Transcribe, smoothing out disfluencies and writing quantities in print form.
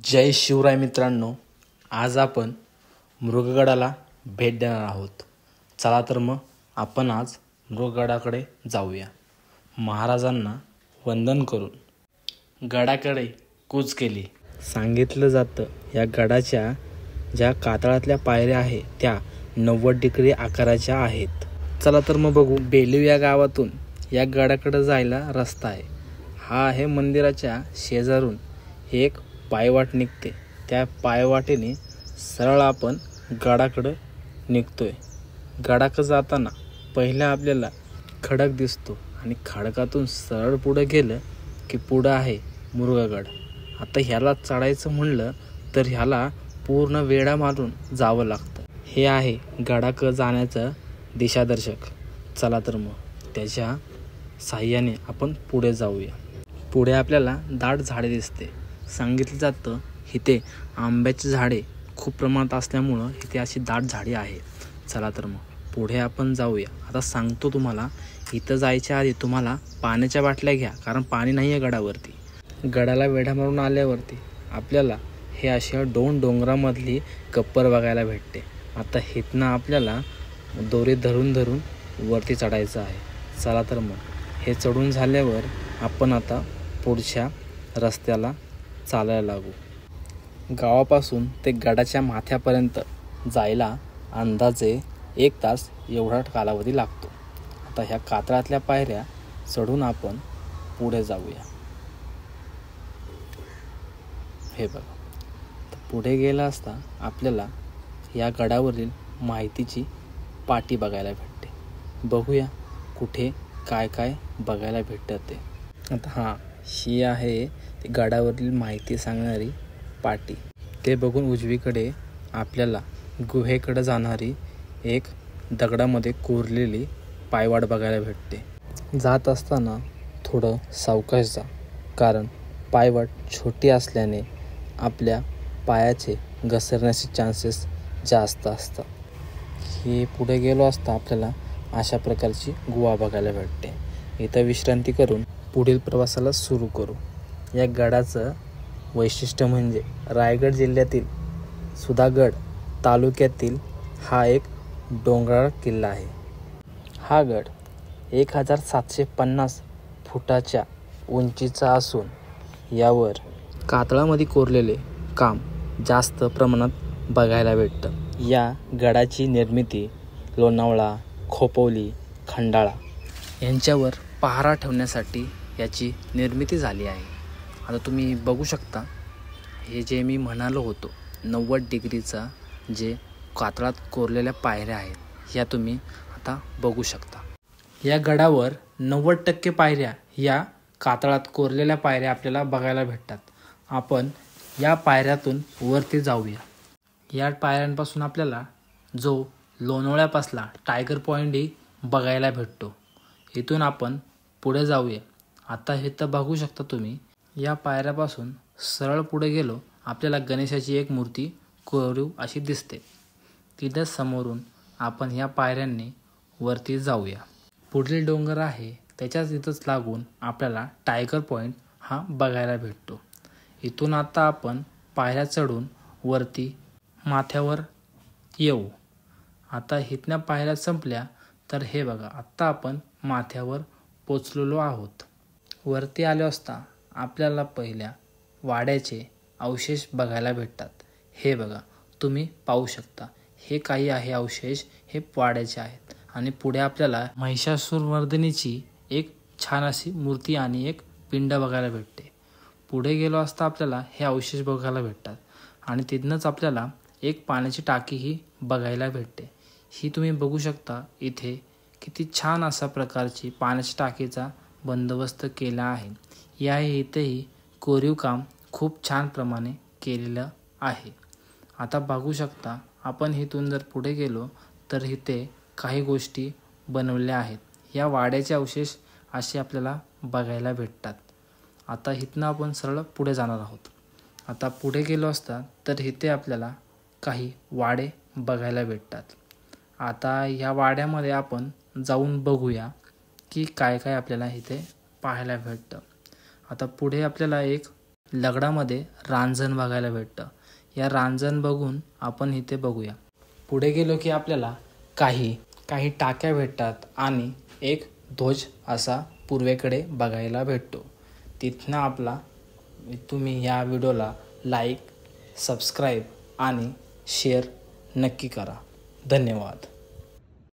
जय शिवराय मित्रांनो, आज आपण मृगगडाला भेट देणार आहोत. चला तर मग आपण आज मृगगडाकडे जाऊया. महाराजांना वंदन करून गडाकडे कूच केली. सांगितलं जातं या गडाच्या ज्या कातळातल्या पायऱ्या आहेत त्या 90 डिग्री आकाराच्या आहेत. चला तर मग बघू. बेलीव या गावातून या गडाकडे जायला रस्ता आहे. हा आहे मंदिराच्या शेजारून एक पायवाट निघते. त्या पायवाटेने सरळ आपण गडाकडं निघतोय. गडाकडं जाताना पहिला आपल्याला खडक दिसतो आणि खडकातून सरळ पुढं गेलं की पुढं आहे मृगगड. आता ह्याला चढायचं म्हणलं तर ह्याला पूर्ण वेढा मारून जावं लागतं. हे आहे गडाकडं जाण्याचं दिशादर्शक. चला तर मग त्याच्या साह्याने आपण पुढे जाऊया. पुढे आपल्याला दाट झाडे दिसते. सांगितलं जातं इथे आंब्याची झाडे खूप प्रमाणात असल्यामुळं इथे अशी दाट झाडे आहे. चला तर मग पुढे आपण जाऊया. आता सांगतो तुम्हाला, इथं जायच्या आधी तुम्हाला पाण्याच्या बाटल्या घ्या, कारण पाणी नाही आहे गडावरती. गडाला वेढा मारून आल्यावरती आपल्याला हे अशा डोंगरामधली कप्पर बघायला भेटते. आता इथनं आपल्याला दोरी धरून वरती चढायचं आहे. चला तर मग हे चढून झाल्यावर आपण आता पुढच्या रस्त्याला चालायला लागू. गावापासून ते गडाच्या माथ्यापर्यंत जायला अंदाजे 1 तास एवढा कालावधी लागतो. आता ह्या कातळातल्या पायऱ्या चढून आपण पुढे जाऊया. हे बघा, पुढे गेला असता आपल्याला या गडावरील माहितीची पाटी बघायला भेटते. बघूया कुठे काय काय बघायला भेटतं ते. आता ही आहे ती गडावरील माहिती सांगणारी पाटी. ते बघून उजवीकडे आपल्याला गुहेकडे जाणारी एक दगडामध्ये कोरलेली पायवाट बघायला भेटते. जात असताना थोडं सावकाश जा, कारण पायवाट छोटी असल्याने आपल्या पायाचे घसरण्याचे चान्सेस जास्त असतात. हे पुढे गेलो असता आपल्याला अशा प्रकारची गुहा बघायला भेटते. इथं विश्रांती करून पुढील प्रवासाला सुरू करू. या गडाचं वैशिष्ट्य म्हणजे रायगड जिल्ह्यातील सुधागड तालुक्यातील हा एक डोंगराळ किल्ला आहे. हा गड 1750 फुटाच्या उंचीचा असून यावर कातळामध्ये कोरलेले काम जास्त प्रमाणात बघायला भेटतं. या गडाची निर्मिती लोणावळा, खोपोली, खंडाळा यांच्यावर पहारा ठेवण्यासाठी याची निर्मिती झाली आहे. आता तुम्ही बघू शकता, हे जे मी म्हणालो होतो 90 डिग्रीचा जे कातळात कोरलेल्या पायऱ्या आहेत, ह्या तुम्ही आता बघू शकता. या गडावर 90% पायऱ्या या कातळात कोरलेल्या पायऱ्या आपल्याला बघायला भेटतात. आपण या पायऱ्यातून वरती जाऊया. या पायऱ्यांपासून आपल्याला जो लोणावळ्यापासला टायगर पॉईंटही बघायला भेटतो. इथून आपण पुढे जाऊया. आता हे तर बघू शकता तुम्ही, या पायऱ्यापासून सरळ पुढे गेलो आपल्याला गणेशाची एक मूर्ती कोरीव अशी दिसते. तिथं समोरून आपण ह्या पायऱ्यांनी वरती जाऊया. पुढील डोंगर आहे त्याच्याच इथंच लागून आपल्याला टायगर पॉईंट हा बघायला भेटतो. इथून आता आपण पायऱ्या चढून वरती माथ्यावर येऊ. आता इथल्या पायऱ्या संपल्या तर हे बघा, आत्ता आपण माथ्यावर पोचलेलो आहोत. वरती आलो असता आपल्याला पहिल्या वाड्याचे अवशेष बघायला भेटतात. हे बघा, तुम्ही पाहू शकता, हे काही आहे अवशेष हे वाड्याचे आहेत. आणि पुढे आपल्याला महिषासुरमर्दिनीची एक छान अशी मूर्ती आणि एक पिंड बघायला भेटते. पुढे गेलो असता आपल्याला हे अवशेष बघायला भेटतात आणि तिथनंच आपल्याला एक पाण्याची टाकीही बघायला भेटते. ही तुम्ही बघू शकता, इथे किती छान अशा प्रकारची पाण्याच्या टाकीचा बंदोबस्त केला आहे. या इथेही कोरीव काम खूप छान प्रमाणे केलेलं आहे. आता बघू शकता, आपण इथून जर पुढे गेलो तर इथे काही गोष्टी बनवल्या आहेत. या वाड्याचे अवशेष असे आपल्याला बघायला भेटतात. आता इथनं आपण सरळ पुढे जाणार आहोत. आता पुढे गेलो असता तर इथे आपल्याला काही वाडे बघायला भेटतात. आता या वाड्यामध्ये आपण जाऊन बघूया की काय काय आपल्याला इथे पाहायला भेटतं. आता पुढे आपल्याला एक लगडामध्ये रांजण बघायला भेटतं. या रांजण बघून आपण इथे बघूया. पुढे गेलो की आपल्याला काही टाक्या भेटतात आणि एक ध्वज असा पूर्वेकडे बघायला भेटतो. तिथनं तुम्ही या व्हिडिओला लाईक, सबस्क्राईब आणि शेअर नक्की करा. धन्यवाद.